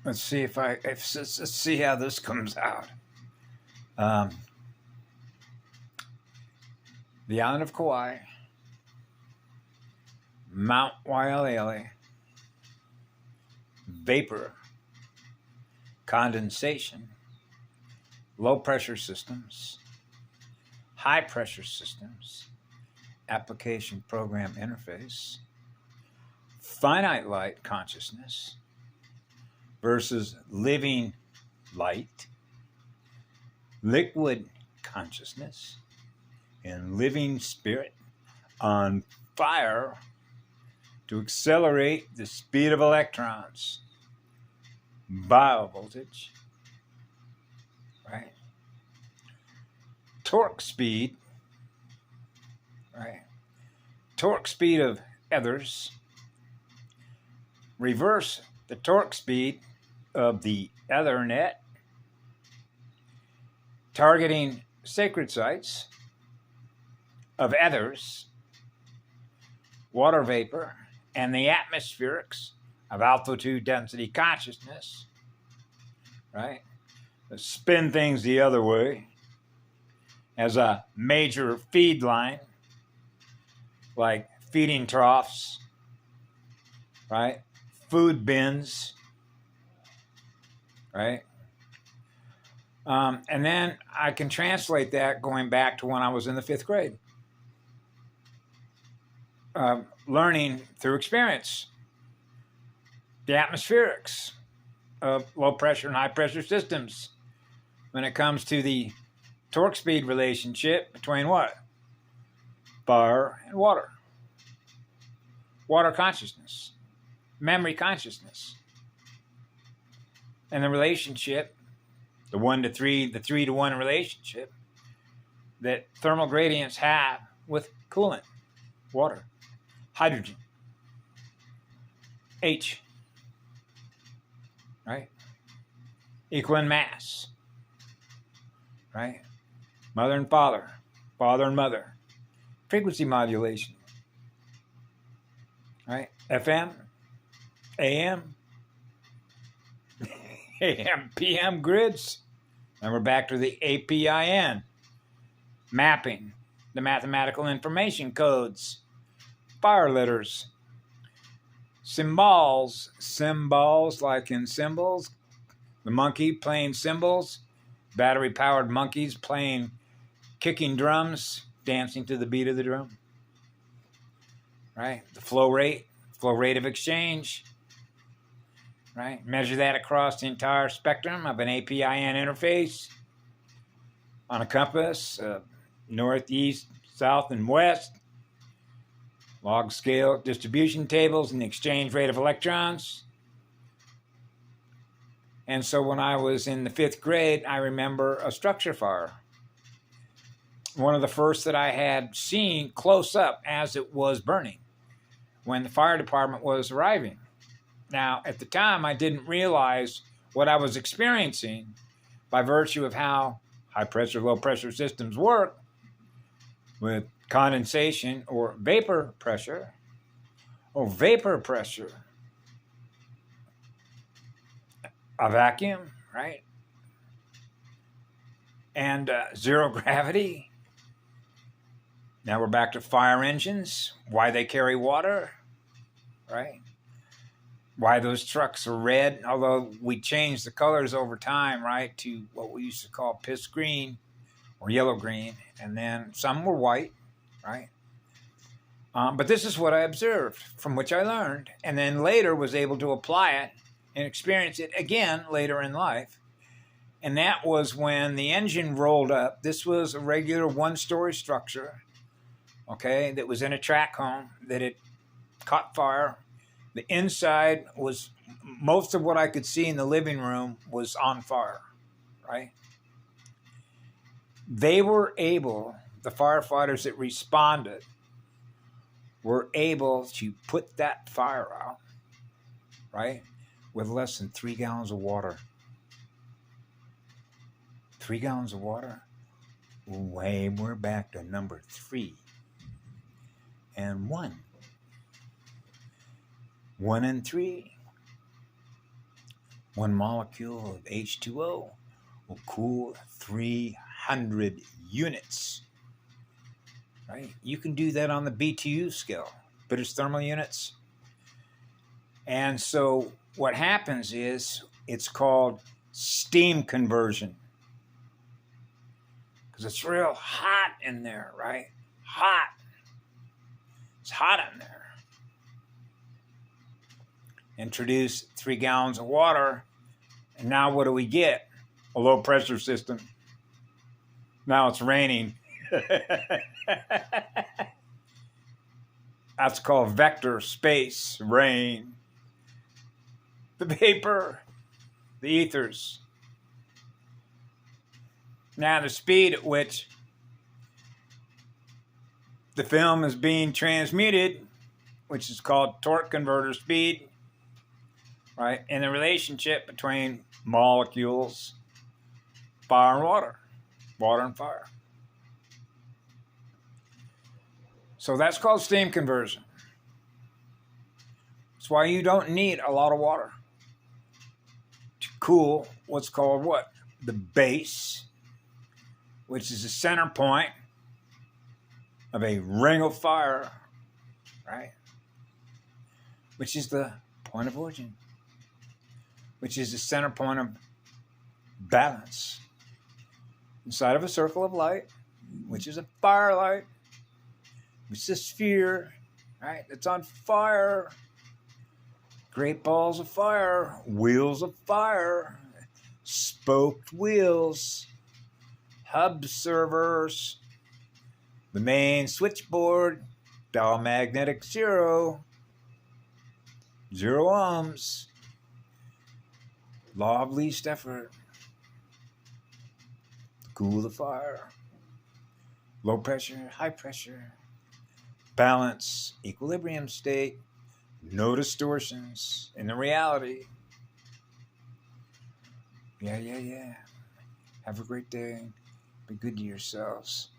let's see let's see how this comes out. Um, the island of Kauai, Mount Waialele, vapor, condensation, low pressure systems, high pressure systems, application program interface, finite light consciousness versus living light, liquid consciousness, and living spirit on fire to accelerate the speed of electrons, biovoltage, right? Torque speed, right? Torque speed of ethers, reverse the torque speed of the Ethernet, targeting sacred sites of ethers, water vapor, and the atmospherics of altitude density consciousness, right? Spin things the other way as a major feed line, like feeding troughs, right? Food bins, right? And then I can translate that going back to when I was in the 5th grade. Learning through experience, the atmospherics of low pressure and high pressure systems when it comes to the torque speed relationship between what? Fire and water. Water consciousness, memory consciousness, and the relationship, the 1 to 3, the 3 to 1 relationship that thermal gradients have with coolant, water, hydrogen, H, right? Equal in mass, right? Mother and father, father and mother, frequency modulation, right? FM, AM, AM, PM grids. And we're back to the APIN, mapping, the mathematical information codes, fire letters, symbols like in symbols, the monkey playing cymbals, battery-powered monkeys playing, kicking drums, dancing to the beat of the drum, right? The flow rate of exchange, right? Measure that across the entire spectrum of an APIN interface on a compass, north, east, south, and west, log scale distribution tables and the exchange rate of electrons. And so when I was in the 5th grade, I remember a structure fire. One of the first that I had seen close up as it was burning when the fire department was arriving. Now, at the time, I didn't realize what I was experiencing by virtue of how high pressure, low pressure systems work with condensation or vapor pressure, a vacuum, right? And zero gravity. Now we're back to fire engines, why they carry water, right? Why those trucks are red, although we changed the colors over time, right, to what we used to call piss green or yellow green, and then some were white, right? But this is what I observed, from which I learned, and then later was able to apply it and experience it again later in life. And that was when the engine rolled up. This was a regular 1-story structure, okay, that was in a track home that had caught fire. The inside was, most of what I could see in the living room was on fire, right? They were able, the firefighters that responded, were able to put that fire out, right, with less than 3 gallons of water. 3 gallons of water? Way, we're back to number 3 and 1. 1 and 3. One molecule of H2O will cool 300 units. Right? You can do that on the BTU scale, British thermal units. And so what happens is it's called steam conversion. Because it's real hot in there, right? Hot. It's hot in there. Introduce 3 gallons of water, and now what do we get? A low pressure system. Now it's raining. That's called vector space rain. The vapor, the ethers. Now the speed at which the film is being transmuted, which is called torque converter speed, right? And the relationship between molecules, fire and water and fire. So that's called steam conversion. That's why you don't need a lot of water to cool what's called what? The base, which is the center point of a ring of fire, right? Which is the point of origin, which is the center point of balance inside of a circle of light, which is a firelight, which is a sphere, right? It's on fire. Great balls of fire, wheels of fire, spoked wheels, hub servers, the main switchboard, dial magnetic 0 ohms, law of least effort, cool the fire, low pressure, high pressure, balance, equilibrium state, no distortions in the reality. Yeah. Have a great day. Be good to yourselves.